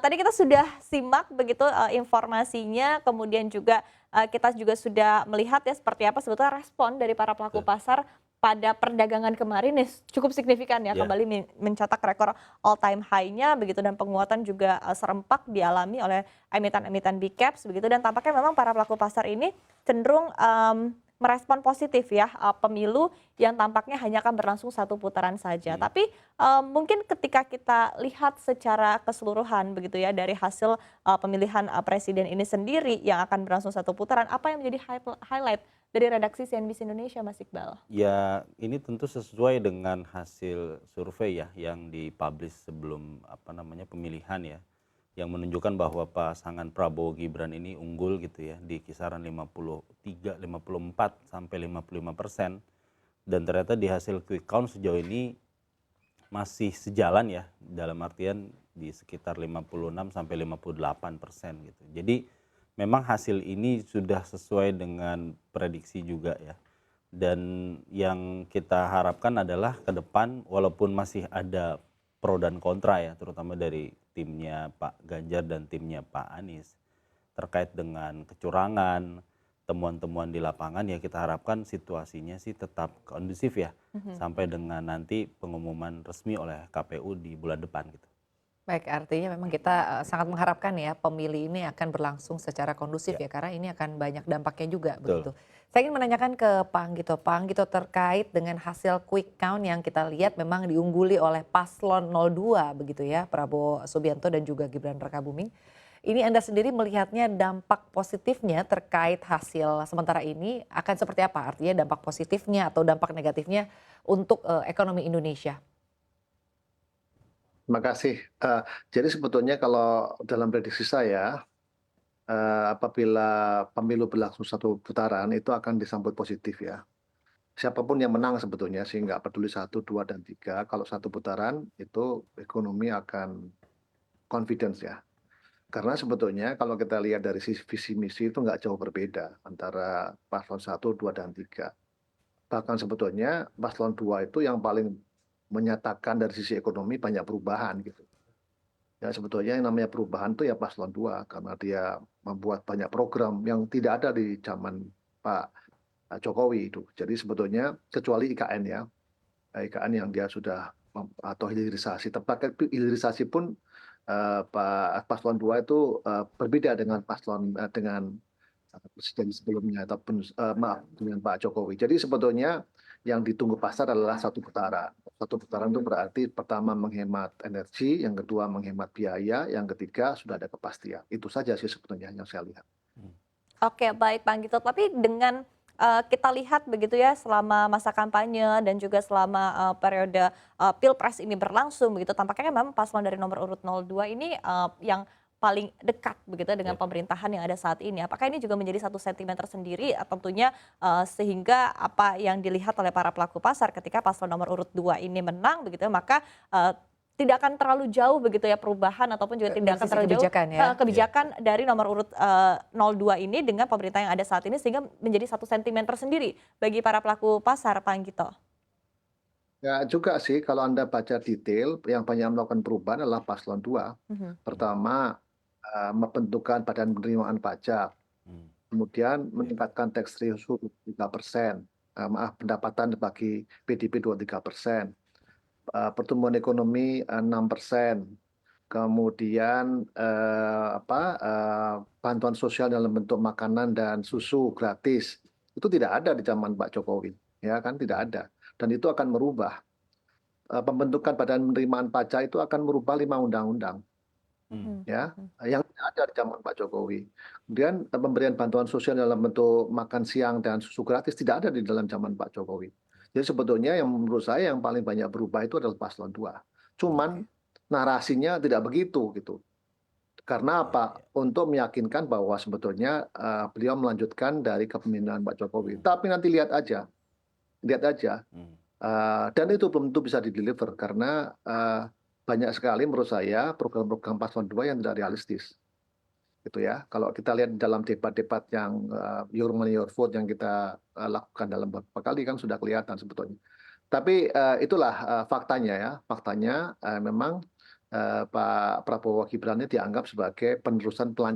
tadi kita sudah simak begitu, informasinya, kemudian juga, kita juga sudah melihat ya seperti apa sebetulnya respon dari para pelaku Betul. pasar pada perdagangan kemarin ya cukup signifikan ya, Ya, kembali mencetak rekor all time high-nya begitu dan penguatan juga, serempak dialami oleh emiten-emiten big caps begitu dan tampaknya memang para pelaku pasar ini cenderung, merespon positif ya, pemilu yang tampaknya hanya akan berlangsung satu putaran saja. mhm, Tapi, mungkin ketika kita lihat secara keseluruhan begitu ya dari hasil, pemilihan, presiden ini sendiri yang akan berlangsung satu putaran, apa yang menjadi highlight dari redaksi CNBC Indonesia, Mas Iqbal? ya ini tentu sesuai dengan hasil survei ya yang dipublish sebelum, apa namanya, pemilihan ya, yang menunjukkan bahwa pasangan Prabowo Gibran ini unggul gitu ya di kisaran 53, 54 sampai 55%, dan ternyata di hasil quick count sejauh ini masih sejalan ya, dalam artian di sekitar 56 sampai 58% gitu. Jadi memang hasil ini sudah sesuai dengan prediksi juga ya. Dan yang kita harapkan adalah ke depan walaupun masih ada pro dan kontra ya, terutama dari timnya Pak Ganjar dan timnya Pak Anies terkait dengan kecurangan, temuan-temuan di lapangan, ya kita harapkan situasinya sih tetap kondusif ya, Mhm. sampai dengan nanti pengumuman resmi oleh KPU di bulan depan gitu. Baik, artinya memang kita, sangat mengharapkan ya pemilih ini akan berlangsung secara kondusif Ya, ya, karena ini akan banyak dampaknya juga betul. begitu. Saya ingin menanyakan ke Pak Anggito. Pak Anggito, terkait dengan hasil quick count yang kita lihat memang diungguli oleh paslon 02 begitu ya, Prabowo Subianto dan juga Gibran Rakabuming. Ini Anda sendiri melihatnya dampak positifnya terkait hasil sementara ini akan seperti apa? Artinya dampak positifnya atau dampak negatifnya untuk, ekonomi Indonesia? Terima kasih. Jadi sebetulnya kalau dalam prediksi saya, apabila pemilu berlangsung satu putaran itu akan disambut positif ya. Siapapun yang menang sebetulnya sih nggak peduli satu, 2, dan 3. Kalau satu putaran itu ekonomi akan confidence ya. Karena sebetulnya kalau kita lihat dari sisi visi misi itu nggak jauh berbeda antara paslon satu, 2, dan 3. Bahkan sebetulnya paslon 2 itu yang paling menyatakan dari sisi ekonomi banyak perubahan gitu. Ya sebetulnya yang namanya perubahan tuh ya paslon 2 karena dia membuat banyak program yang tidak ada di zaman Pak, Jokowi itu. Jadi sebetulnya kecuali IKN ya, IKN yang dia sudah atau hilirisasi, tepatnya hilirisasi pun, Pak paslon 2 itu, berbeda dengan dengan presiden sebelumnya ataupun, maaf dengan Pak Jokowi. Jadi sebetulnya yang ditunggu pasar adalah satu putaran. Satu putaran itu berarti pertama menghemat energi, yang kedua menghemat biaya, yang ketiga sudah ada kepastian. Itu saja sih sebetulnya yang saya lihat. Hmm. Oke, baik Pak Anggito. Tapi dengan, kita lihat begitu ya selama masa kampanye dan juga selama, periode, pilpres ini berlangsung begitu, tampaknya kan memang paslon dari nomor urut 02 ini, yang paling dekat begitu ya dengan Ya. pemerintahan yang ada saat ini. Apakah ini juga menjadi satu sentimen tersendiri, tentunya, sehingga apa yang dilihat oleh para pelaku pasar ketika paslon nomor urut 2 ini menang begitu ya, maka, tidak akan terlalu jauh begitu ya perubahan ataupun juga tidak Dari akan sisi terlalu jauh kebijakan ya? Ya. kebijakan dari nomor urut, 02 ini dengan pemerintah yang ada saat ini sehingga menjadi satu sentimen tersendiri bagi para pelaku pasar, Pak Anggito? Ya juga sih kalau Anda baca detail yang banyak melakukan perubahan adalah paslon 2. Mhm. Hmm. Pertama, membentukkan badan penerimaan pajak, Hmm. kemudian Ya. meningkatkan tax threshold 3%, maaf pendapatan bagi PDB 23%. Pertumbuhan ekonomi 6%, kemudian bantuan sosial dalam bentuk makanan dan susu gratis itu tidak ada di zaman Pak Jokowi, ya kan tidak ada, dan itu akan merubah pembentukan badan penerimaan pajak itu akan merubah 5 undang-undang, Hmm. Mhm. ya, Mhm. yang tidak ada di zaman Pak Jokowi. Kemudian pemberian bantuan sosial dalam bentuk makan siang dan susu gratis tidak ada di dalam zaman Pak Jokowi. Jadi sebetulnya yang menurut saya yang paling banyak berubah itu adalah paslon 2. Cuman Oke. narasinya tidak begitu gitu. Karena Ya, apa? ya. Untuk meyakinkan bahwa sebetulnya beliau melanjutkan dari kepemimpinan Pak Jokowi. Hmm. Tapi nanti lihat aja. Hmm. Dan itu belum tentu bisa di-deliver karena banyak sekali menurut saya program-program paslon 2 yang tidak realistis gitu ya. Kalau kita lihat dalam debat-debat yang Your Money Your Vote yang kita lakukan dalam beberapa kali kan sudah kelihatan sebetulnya. Tapi itulah faktanya ya, faktanya memang Pak Prabowo Gibran ini dianggap sebagai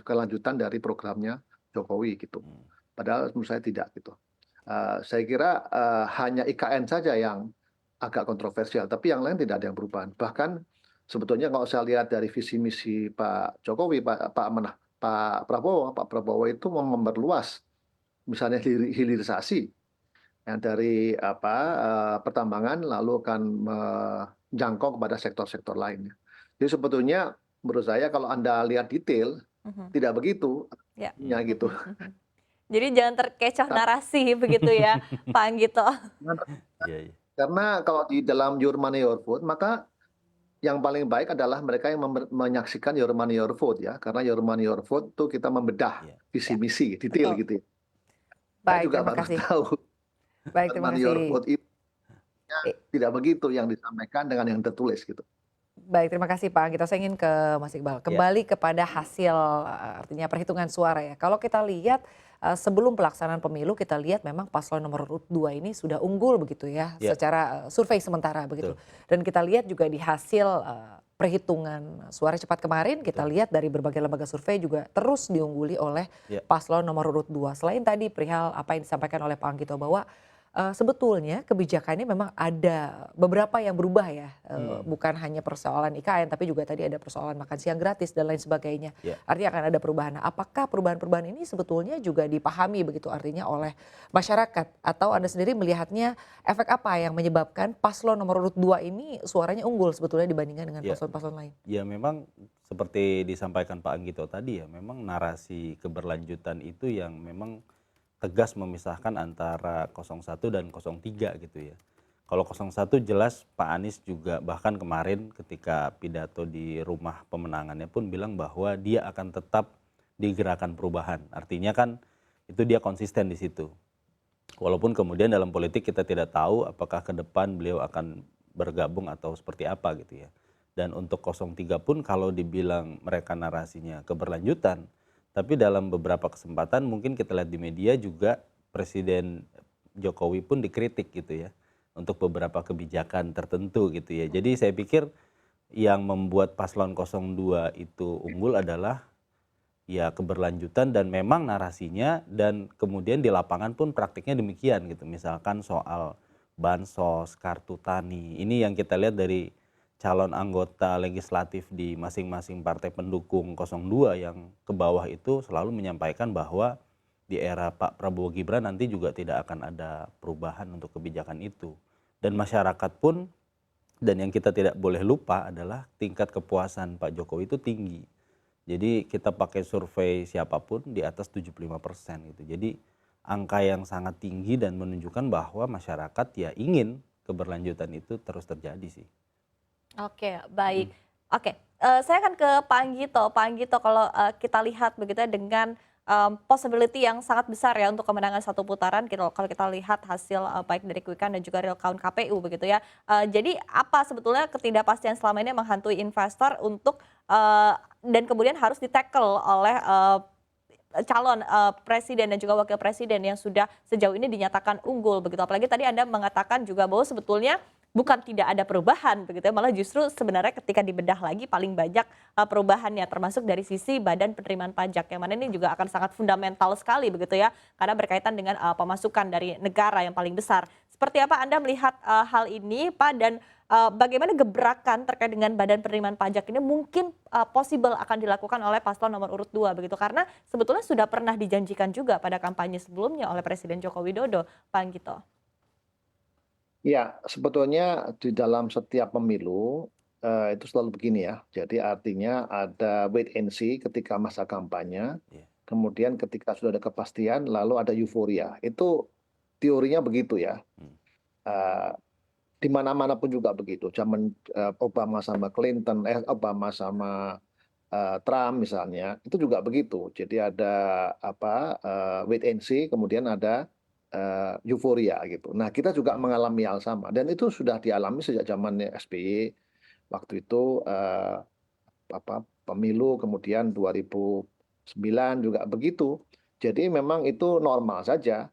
kelanjutan dari programnya Jokowi gitu. Hmm. Padahal menurut saya tidak gitu. Saya kira hanya IKN saja yang agak kontroversial, tapi yang lain tidak ada yang perubahan. Bahkan sebetulnya kalau saya lihat dari visi misi Pak Jokowi, Pak Prabowo itu mau memperluas misalnya hilirisasi yang dari pertambangan lalu akan menjangkau kepada sektor-sektor lainnya. Jadi sebetulnya menurut saya kalau Anda lihat detail Mhm. tidak begitu Ya. artinya gitu. Jadi jangan terkecoh Tapi narasi begitu ya, Pak Anggito. Iya, iya. karena kalau di dalam Your Money Your Vote maka yang paling baik adalah mereka yang menyaksikan Your Money Your Vote ya, karena Your Money Your Vote itu kita membedah Iya. visi Ya, misi detail betul. gitu ya. Saya Baik, juga terima baru kasih. tahu Baik, Your terima Money Your kasih. Vote itu Eh, tidak begitu yang disampaikan dengan yang tertulis gitu. Baik, terima kasih Pak Anggito. Saya ingin ke Mas Iqbal. Ya. Kembali kepada hasil artinya perhitungan suara ya. Kalau kita lihat sebelum pelaksanaan pemilu kita lihat memang paslon nomor urut 2 ini sudah unggul begitu ya Ya, secara survei sementara begitu. betul. Dan kita lihat juga di hasil perhitungan suara cepat kemarin kita Betul. lihat dari berbagai lembaga survei juga terus diungguli oleh Ya. paslon nomor urut 2. Selain tadi perihal apa yang disampaikan oleh Pak Anggito bahwa sebetulnya kebijakannya memang ada beberapa yang berubah ya, bukan hanya persoalan IKN tapi juga tadi ada persoalan makan siang gratis dan lain sebagainya. Ya. Artinya akan ada perubahan. Nah, apakah perubahan-perubahan ini sebetulnya juga dipahami begitu artinya oleh masyarakat atau Anda sendiri melihatnya efek apa yang menyebabkan paslon nomor urut 2 ini suaranya unggul sebetulnya dibandingkan dengan Ya. paslon-paslon lain? Ya memang seperti disampaikan Pak Anggito tadi ya, memang narasi keberlanjutan itu yang memang tegas memisahkan antara 01 dan 03 gitu ya. Kalau 01 jelas Pak Anies juga bahkan kemarin ketika pidato di rumah pemenangannya pun bilang bahwa dia akan tetap di gerakan perubahan. Artinya kan itu dia konsisten di situ. Walaupun kemudian dalam politik kita tidak tahu apakah ke depan beliau akan bergabung atau seperti apa gitu ya. Dan untuk 03 pun kalau dibilang mereka narasinya keberlanjutan, tapi dalam beberapa kesempatan mungkin kita lihat di media juga Presiden Jokowi pun dikritik gitu ya untuk beberapa kebijakan tertentu gitu ya. Jadi saya pikir yang membuat paslon 02 itu unggul adalah ya keberlanjutan dan memang narasinya dan kemudian di lapangan pun praktiknya demikian gitu. Misalkan soal bansos, kartu tani, ini yang kita lihat dari calon anggota legislatif di masing-masing partai pendukung 02 yang ke bawah itu selalu menyampaikan bahwa di era Pak Prabowo Gibran nanti juga tidak akan ada perubahan untuk kebijakan itu. Dan masyarakat pun, dan yang kita tidak boleh lupa adalah tingkat kepuasan Pak Jokowi itu tinggi. Jadi kita pakai survei siapapun di atas 75% gitu. Jadi angka yang sangat tinggi dan menunjukkan bahwa masyarakat ya ingin keberlanjutan itu terus terjadi sih. Oke, baik. Oke, saya akan ke Pak Anggito. Pak Anggito, kalau kita lihat begitu ya dengan possibility yang sangat besar ya untuk kemenangan satu putaran, kalau kita lihat hasil baik dari quick count dan juga real count KPU begitu ya. Jadi apa sebetulnya ketidakpastian selama ini menghantui investor untuk dan kemudian harus di-tackle oleh calon presiden dan juga wakil presiden yang sudah sejauh ini dinyatakan unggul begitu. Apalagi tadi Anda mengatakan juga bahwa sebetulnya bukan tidak ada perubahan begitu ya, malah justru sebenarnya ketika dibedah lagi paling banyak perubahannya termasuk dari sisi badan penerimaan pajak yang mana ini juga akan sangat fundamental sekali begitu ya karena berkaitan dengan pemasukan dari negara yang paling besar. Seperti apa Anda melihat hal ini Pak dan bagaimana gebrakan terkait dengan badan penerimaan pajak ini mungkin possible akan dilakukan oleh paslon nomor urut 2 begitu karena sebetulnya sudah pernah dijanjikan juga pada kampanye sebelumnya oleh Presiden Joko Widodo, Pak Anggito. Ya, sebetulnya di dalam setiap pemilu itu selalu begini ya. Jadi artinya ada wait and see ketika masa kampanye, Iya. kemudian ketika sudah ada kepastian, lalu ada euforia. Itu teorinya begitu ya. Hmm. Di mana-mana pun juga begitu. Zaman Obama sama Clinton, Obama sama Trump misalnya, itu juga begitu. Jadi ada wait and see, kemudian ada euforia gitu. Nah, kita juga mengalami hal sama dan itu sudah dialami sejak zamannya SBY waktu itu pemilu kemudian 2009 juga begitu. Jadi memang itu normal saja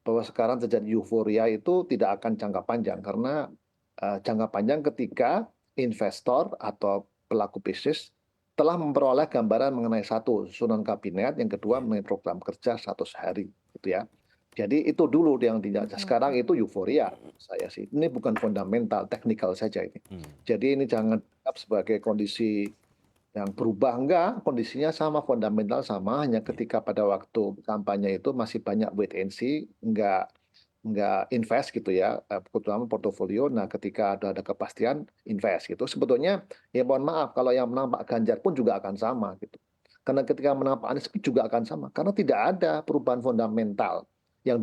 bahwa sekarang terjadi euforia itu tidak akan jangka panjang karena jangka panjang ketika investor atau pelaku bisnis telah memperoleh gambaran mengenai satu, susunan kabinet, yang kedua mengenai program kerja 100 hari, gitu ya. Jadi itu dulu yang sekarang itu euforia saya sih. Ini bukan fundamental, teknikal saja ini. Jadi ini jangan dianggap sebagai kondisi yang berubah, enggak, kondisinya sama, fundamental sama, hanya ketika pada waktu kampanye itu masih banyak wait and see, enggak invest gitu ya, terutama portofolio. Nah, ketika ada kepastian invest gitu. Sebetulnya ya mohon maaf kalau yang menang Pak Ganjar pun juga akan sama gitu. Karena ketika menang Pak Anies juga akan sama, karena tidak ada perubahan fundamental yang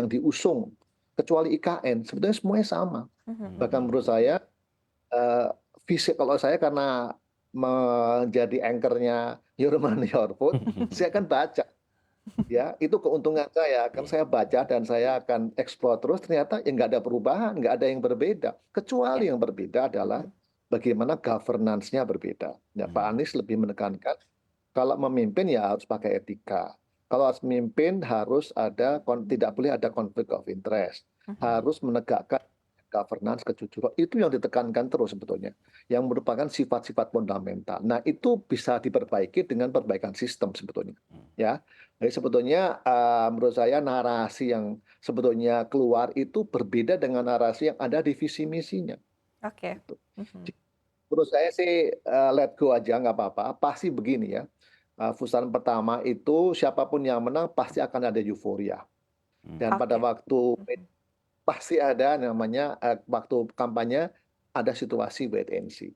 diusung kecuali IKN, sebetulnya semuanya sama. Bahkan menurut saya visi, kalau saya karena menjadi anchornya Your Money Your Vote, saya akan baca ya, itu keuntungan saya, kan saya baca dan saya akan explore terus, ternyata ya nggak ada perubahan, nggak ada yang berbeda, kecuali yang berbeda adalah bagaimana governance-nya berbeda. Ya, Pak Anies lebih menekankan kalau memimpin ya harus pakai etika. Kalau harus memimpin harus ada, tidak boleh ada konflik of interest. Harus menegakkan governance, kejujuran. Itu yang ditekankan terus sebetulnya. Yang merupakan sifat-sifat fundamental. Nah, itu bisa diperbaiki dengan perbaikan sistem sebetulnya. Ya, jadi sebetulnya menurut saya narasi yang sebetulnya keluar itu berbeda dengan narasi yang ada di visi misinya. Oke. Gitu. Menurut saya sih let go aja, nggak apa-apa. Pasti begini ya. Putaran pertama itu siapapun yang menang pasti akan ada euforia. Dan pada Oke. waktu pasti ada namanya waktu kampanye ada situasi wait and see.